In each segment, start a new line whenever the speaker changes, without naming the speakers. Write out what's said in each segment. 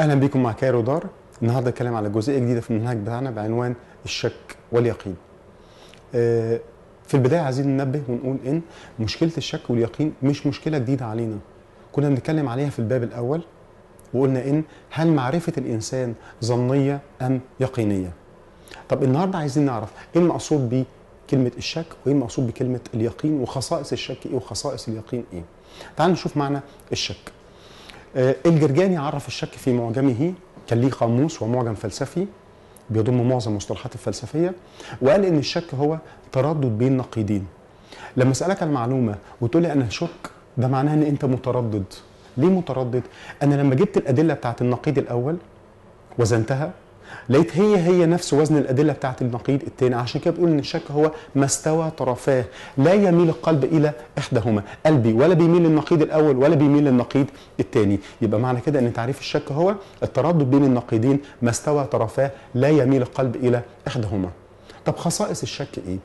اهلا بكم مع كايرو دار. النهارده هنتكلم على جزئيه جديده في المنهج بتاعنا بعنوان الشك واليقين. في البدايه عايزين ننبه ونقول ان مشكله الشك واليقين مش مشكله جديده علينا، كنا بنتكلم عليها في الباب الاول وقلنا ان هل معرفه الانسان ظنيه ام يقينيه. طب النهارده عايزين نعرف ايه المقصود بكلمه الشك وايه المقصود بكلمه اليقين، وخصائص الشك ايه وخصائص اليقين ايه. تعالوا نشوف معنى الشك. الجرجاني عرف الشك في معجمه، كان ليه قاموس ومعجم فلسفي بيضم معظم المصطلحات الفلسفيه، وقال ان الشك هو تردد بين نقيضين. لما اسالك المعلومه وتقول لي انا شك، ده معناه ان انت متردد. ليه متردد؟ انا لما جبت الادله بتاعت النقيض الاول وزنتها لقيت هي نفس وزن الادله بتاعت النقيض الثاني، عشان كده بقول ان الشك هو ما استوى طرفاه، لا يميل القلب الى احداهما، قلبي ولا بيميل للنقيض الاول ولا بيميل للنقيض الثاني. يبقى معنى كده ان تعريف الشك هو التردد بين النقيضين ما استوى طرفاه، لا يميل القلب الى احداهما. طب خصائص الشك ايه؟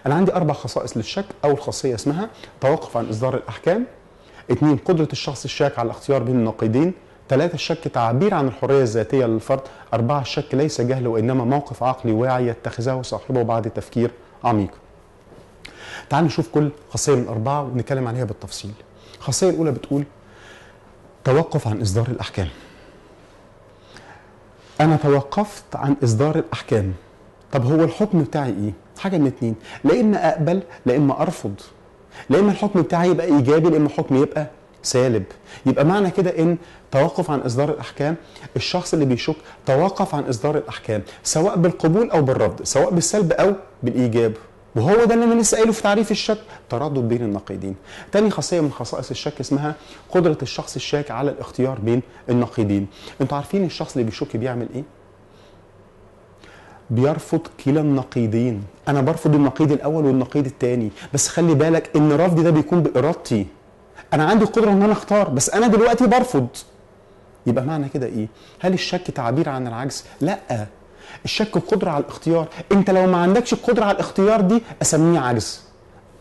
انا عندي 4 خصائص للشك. اول خاصيه اسمها توقف عن اصدار الاحكام. 2 قدره الشخص الشاك على الاختيار بين النقيضين. 3 الشك تعبير عن الحرية الذاتية للفرد. 4 الشك ليس جهل وإنما موقف عقلي واعي يتخذه صاحبه بعد تفكير عميق. تعال نشوف كل خاصية من 4 ونتكلم عليها بالتفصيل. الخاصية الأولى بتقول توقف عن إصدار الأحكام. أنا توقفت عن إصدار الأحكام. طب هو الحكم بتاعي إيه؟ حاجة من 2، لا إما أقبل لا إما أرفض، لا إما الحكم بتاعي يبقى إيجابي لا إما الحكم يبقى سالب. يبقى معنى كده ان توقف عن اصدار الاحكام، الشخص اللي بيشك توقف عن اصدار الاحكام سواء بالقبول او بالرفض، سواء بالسلب او بالايجاب، وهو ده اللي انا لسه قايله في تعريف الشك، تردد بين النقيضين. تاني خاصيه من خصائص الشك اسمها قدره الشخص الشاك على الاختيار بين النقيضين. انتوا عارفين الشخص اللي بيشك بيعمل ايه؟ بيرفض كلا النقيضين. انا برفض النقيض الاول والنقيض الثاني، بس خلي بالك ان رفضي ده بيكون بارادتي، انا عندي القدره ان انا اختار بس انا دلوقتي برفض. يبقى معنى كده ايه؟ هل الشك تعبير عن العجز؟ لا، الشك قدره على الاختيار. انت لو ما عندكش القدره على الاختيار دي اسميه عجز،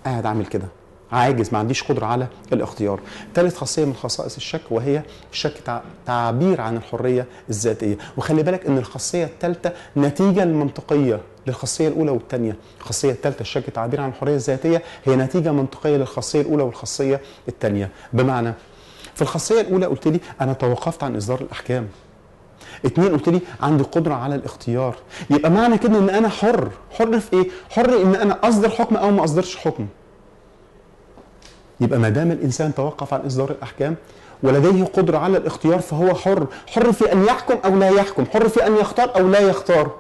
قاعد اعمل كده عاجز، ما عنديش قدره على الاختيار. ثالث خاصيه من خصائص الشك وهي الشك تعبير عن الحريه الذاتيه. وخلي بالك ان الخاصيه الثالثه نتيجه المنطقيه للخاصيه الاولى والثانيه. الخاصيه الثالثه الشك تعبير عن الحريه الذاتيه هي نتيجه منطقيه للخاصيه الاولى والخاصيه الثانيه. بمعنى في الخاصيه الاولى قلت لي انا توقفت عن اصدار الاحكام. 2 قلت لي عندي قدره على الاختيار. يبقى معنى كده ان انا حر في ايه؟ حر ان انا اصدر حكم او ما اصدرش حكم. يبقى ما دام الانسان توقف عن اصدار الاحكام ولديه قدره على الاختيار فهو حر في ان يحكم او لا يحكم، حر في ان يختار او لا يختار.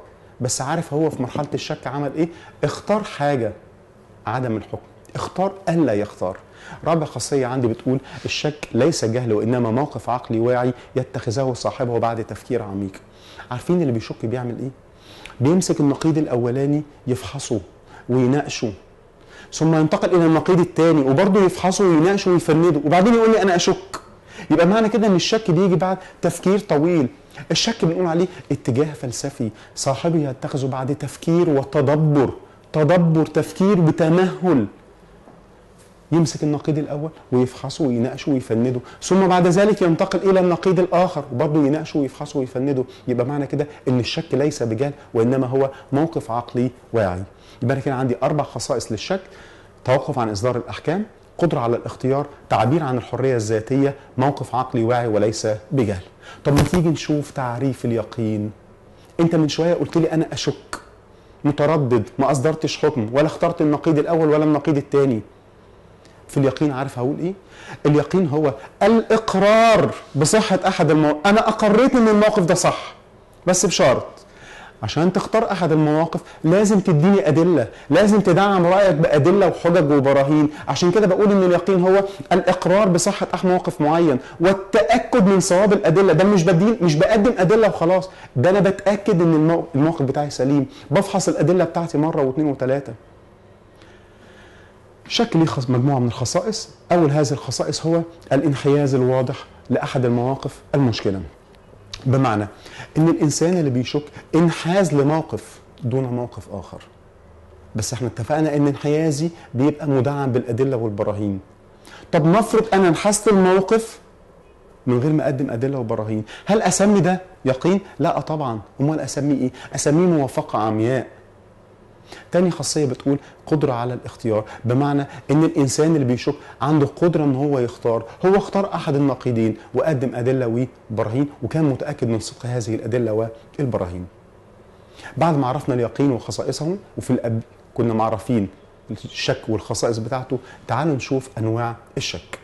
بس عارف هو في مرحله الشك عمل ايه؟ اختار حاجه، عدم الحكم، اختار الا يختار. رابع خاصيه عندي بتقول الشك ليس جهل وانما موقف عقلي واعي يتخذه صاحبه بعد تفكير عميق. عارفين اللي بيشك بيعمل ايه؟ بيمسك النقيض الاولاني يفحصه ويناقشه، ثم ينتقل الى النقيض الثاني وبرضه يفحصه ويناقشه ويفنده، وبعدين يقول لي انا اشك. يبقى معنى كده ان الشك بيجي بعد تفكير طويل. الشك بنقول عليه اتجاه فلسفي صاحبه يتخذه بعد تفكير وتدبر، تفكير بتمهل، يمسك النقيض الاول ويفحصه ويناقشه ويفنده، ثم بعد ذلك ينتقل الى النقيض الاخر وبرضه يناقشه ويفحصه ويفنده. يبقى معنى كده ان الشك ليس بجهل وانما هو موقف عقلي واعي. يبقى انا كده عندي 4 خصائص للشك: توقف عن اصدار الاحكام، قدره على الاختيار، تعبير عن الحريه الذاتيه، موقف عقلي واعي وليس بجهل. طب ما تيجي نشوف تعريف اليقين. انت من شويه قلت لي انا اشك، متردد، ما اصدرتش حكم ولا اخترت النقيض الاول ولا النقيض الثاني. في اليقين عارف هقول ايه؟ اليقين هو الاقرار بصحه احد المواقف. انا اقريت ان الموقف ده صح، بس بشرط عشان تختار احد المواقف لازم تديني ادله، لازم تدعم رايك بادله وحجج وبراهين. عشان كده بقول ان اليقين هو الاقرار بصحه موقف معين والتاكد من صواب الادله. ده مش بقدم ادله وخلاص، ده انا بتاكد ان الموقف بتاعي سليم، بفحص الادله بتاعتي مره واثنين وثلاثه. الشك ليه مجموعه من الخصائص. اول هذه الخصائص هو الانحياز الواضح لاحد المواقف المشكله. بمعنى ان الانسان اللي بيشك انحاز لموقف دون موقف اخر، بس احنا اتفقنا ان انحيازي بيبقى مدعم بالادله والبراهين. طب نفرض انا انحازت الموقف من غير ما اقدم ادله وبراهين. هل اسمي ده يقين؟ لا طبعا. امال اسميه ايه؟ اسميه موافقه عمياء. تاني خاصيه بتقول قدره على الاختيار، بمعنى ان الانسان اللي بيشك عنده قدره ان هو يختار. هو اختار احد النقيضين وقدم ادله وبراهين، وكان متاكد من صدق هذه الادله والبراهين. بعد ما عرفنا اليقين وخصائصه، وفي الأب كنا معرفين الشك والخصائص بتاعته، تعالوا نشوف انواع الشك.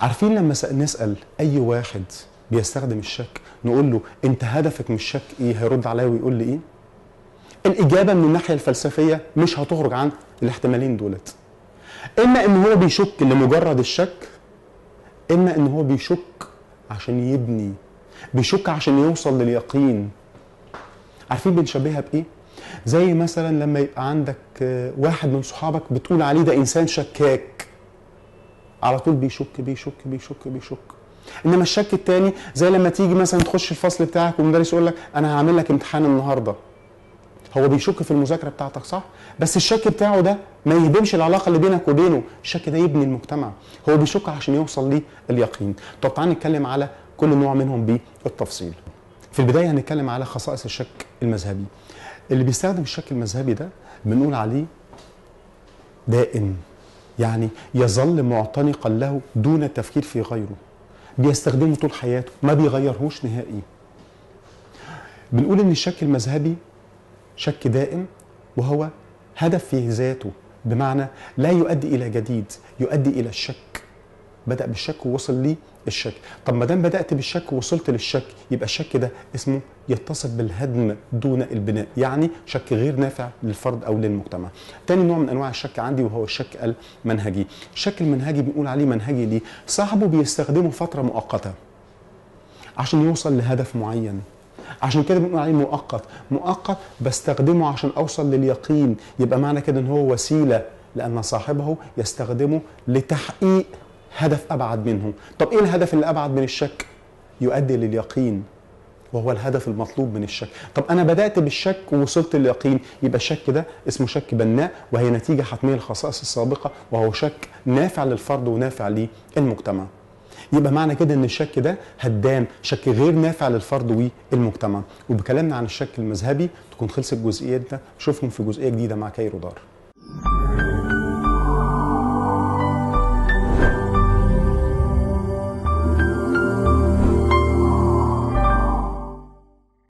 عارفين لما نسال اي واحد بيستخدم الشك نقول له انت هدفك من الشك ايه، هيرد عليا ويقول لي ايه؟ الاجابه من الناحيه الفلسفيه مش هتخرج عن الاحتمالين دولت. اما ان هو بيشك لمجرد الشك، اما ان هو بيشك عشان يبني، بيشك عشان يوصل لليقين. عارفين بنشبهها بايه؟ زي مثلا لما يبقى عندك واحد من صحابك بتقول عليه ده انسان شكاك، على طول بيشك بيشك بيشك بيشك. انما الشك التاني زي لما تيجي مثلا تخش الفصل بتاعك والمدرس يقول لك انا هعمل لك امتحان النهارده، هو بيشك في المذاكره بتاعتك صح، بس الشك بتاعه ده ما يهدمش العلاقه اللي بينك وبينه، الشك ده يبني المجتمع. هو بيشك عشان يوصل لليقين. طب تعالى نتكلم على كل نوع منهم بالتفصيل. في البدايه هنتكلم على خصائص الشك المذهبي. اللي بيستخدم الشك المذهبي ده بنقول عليه دائم، يعني يظل معتنقا له دون التفكير في غيره، بيستخدمه طول حياته ما بيغيرهوش نهائي. بنقول ان الشك المذهبي شك دائم، وهو هدف في ذاته، بمعنى لا يؤدي الى جديد، يؤدي الى الشك. بدأ بالشك ووصل ليه الشك. طب ما دام بدأت بالشك ووصلت للشك، يبقى الشك ده اسمه يتصف بالهدم دون البناء، يعني شك غير نافع للفرد او للمجتمع. تاني نوع من انواع الشك عندي وهو الشك المنهجي. الشك المنهجي بنقول عليه منهجي ليه؟ صاحبه بيستخدمه فترة مؤقتة عشان يوصل لهدف معين، عشان كده بنقول عليه مؤقت. مؤقت بستخدمه عشان اوصل لليقين، يبقى معنى كده ان هو وسيلة، لان صاحبه يستخدمه لتحقيق هدف ابعد منه. طب ايه الهدف اللي ابعد من الشك؟ يؤدي لليقين، وهو الهدف المطلوب من الشك. طب انا بدأت بالشك ووصلت لليقين، يبقى الشك ده اسمه شك بناء، وهي نتيجة حتمية للخصائص السابقة، وهو شك نافع للفرد ونافع للمجتمع. يبقى معنى كده ان الشك ده هدام، شك غير نافع للفرد والمجتمع. وبكلامنا عن الشك المذهبي تكون خلصت جزئيتنا، نشوفكم في جزئية جديدة مع كايرو دار.